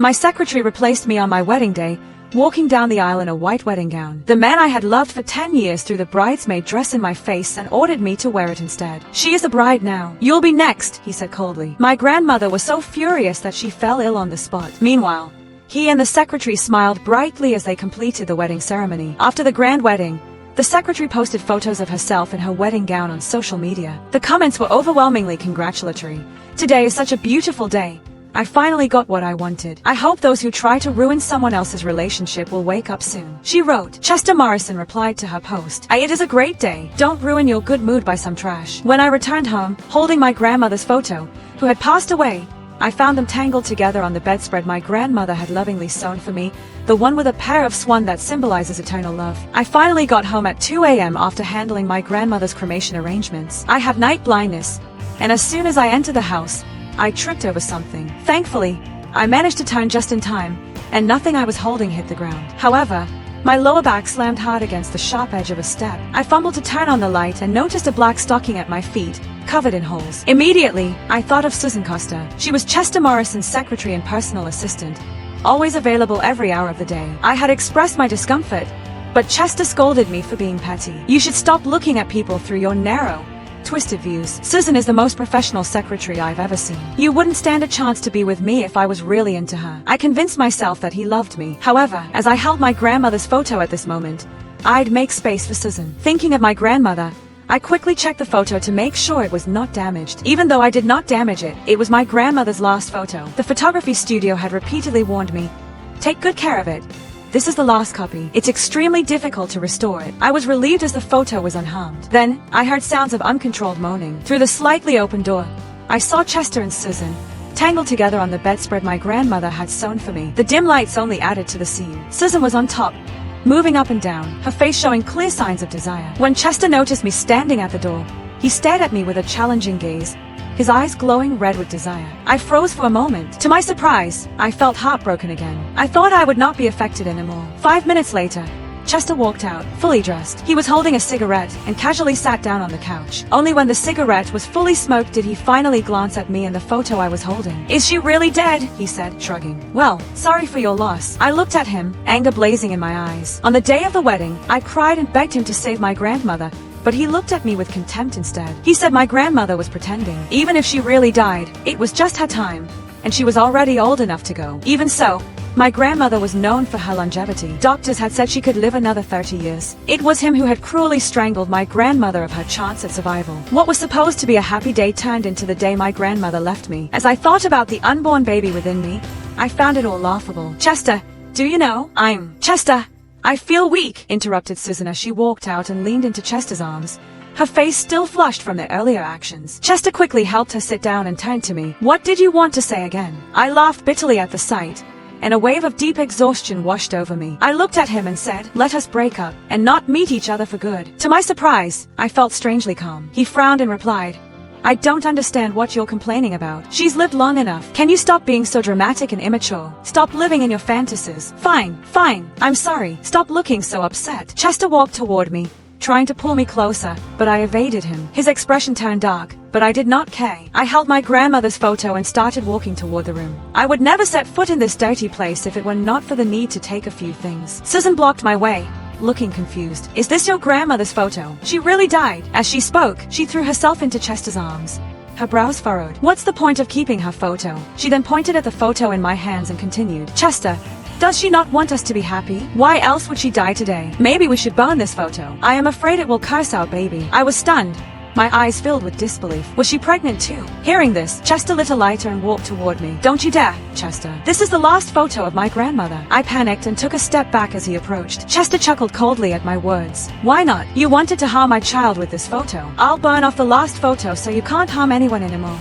My secretary replaced me on my wedding day, walking down the aisle in a white wedding gown. The man I had loved for 10 years threw the bridesmaid dress in my face and ordered me to wear it instead. She is the bride now. You'll be next, he said coldly. My grandmother was so furious that she fell ill on the spot. Meanwhile, he and the secretary smiled brightly as they completed the wedding ceremony. After the grand wedding, the secretary posted photos of herself in her wedding gown on social media. The comments were overwhelmingly congratulatory. Today is such a beautiful day. I finally got what I wanted. I hope those who try to ruin someone else's relationship will wake up soon. She wrote. Chester Morrison replied to her post. It is a great day. Don't ruin your good mood by some trash. When I returned home, holding my grandmother's photo, who had passed away, I found them tangled together on the bedspread my grandmother had lovingly sewn for me, the one with a pair of swan that symbolizes eternal love. I finally got home at 2 a.m. after handling my grandmother's cremation arrangements. I have night blindness, and as soon as I entered the house, I tripped over something. Thankfully, I managed to turn just in time, and nothing I was holding hit the ground. However, my lower back slammed hard against the sharp edge of a step. I fumbled to turn on the light and noticed a black stocking at my feet, covered in holes. Immediately, I thought of Susan Costa. She was Chester Morrison's secretary and personal assistant, always available every hour of the day. I had expressed my discomfort, but Chester scolded me for being petty. You should stop looking at people through your narrow, twisted views. Susan is the most professional secretary I've ever seen. You wouldn't stand a chance to be with me if I was really into her. I convinced myself that he loved me. However, as I held my grandmother's photo at this moment, I'd make space for Susan. Thinking of my grandmother, I quickly checked the photo to make sure it was not damaged. Even though I did not damage it, it was my grandmother's last photo. The photography studio had repeatedly warned me, take good care of it. This is the last copy. It's extremely difficult to restore it. I was relieved as the photo was unharmed. Then, I heard sounds of uncontrolled moaning. Through the slightly open door, I saw Chester and Susan, tangled together on the bedspread my grandmother had sewn for me. The dim lights only added to the scene. Susan was on top, moving up and down, her face showing clear signs of desire. When Chester noticed me standing at the door, he stared at me with a challenging gaze, his eyes glowing red with desire. I froze for a moment. To my surprise, I felt heartbroken again. I thought I would not be affected anymore. 5 minutes later, Chester walked out, fully dressed. He was holding a cigarette and casually sat down on the couch. Only when the cigarette was fully smoked did he finally glance at me and the photo I was holding. Is she really dead? He said, shrugging. Well, sorry for your loss. I looked at him, anger blazing in my eyes. On the day of the wedding, I cried and begged him to save my grandmother, but he looked at me with contempt instead. He said my grandmother was pretending. Even if she really died, it was just her time, and she was already old enough to go. Even so, my grandmother was known for her longevity. Doctors had said she could live another 30 years. It was him who had cruelly strangled my grandmother of her chance at survival. What was supposed to be a happy day turned into the day my grandmother left me. As I thought about the unborn baby within me, I found it all laughable. Chester, do you know, Chester, I feel weak, interrupted Susan as she walked out and leaned into Chester's arms, her face still flushed from their earlier actions. Chester quickly helped her sit down and turned to me. What did you want to say again? I laughed bitterly at the sight, and a wave of deep exhaustion washed over me. I looked at him and said, let us break up, and not meet each other for good. To my surprise, I felt strangely calm. He frowned and replied, I don't understand what you're complaining about. She's lived long enough. Can you stop being so dramatic and immature? Stop living in your fantasies. Fine, I'm sorry. Stop looking so upset. Chester walked toward me, trying to pull me closer, but I evaded him. His expression turned dark, but I did not care. I held my grandmother's photo and started walking toward the room. I would never set foot in this dirty place if it were not for the need to take a few things. Susan blocked my way, looking confused. Is this your grandmother's photo? She really died. As she spoke, she threw herself into Chester's arms, her brows furrowed. What's the point of keeping her photo? She then pointed at the photo in my hands and continued. Chester, does she not want us to be happy? Why else would she die today? Maybe we should burn this photo. I am afraid it will curse our baby. I was stunned, my eyes filled with disbelief. Was she pregnant too? Hearing this, Chester lit a lighter and walked toward me. Don't you dare, Chester. This is the last photo of my grandmother. I panicked and took a step back as he approached. Chester chuckled coldly at my words. Why not? You wanted to harm my child with this photo. I'll burn off the last photo so you can't harm anyone anymore.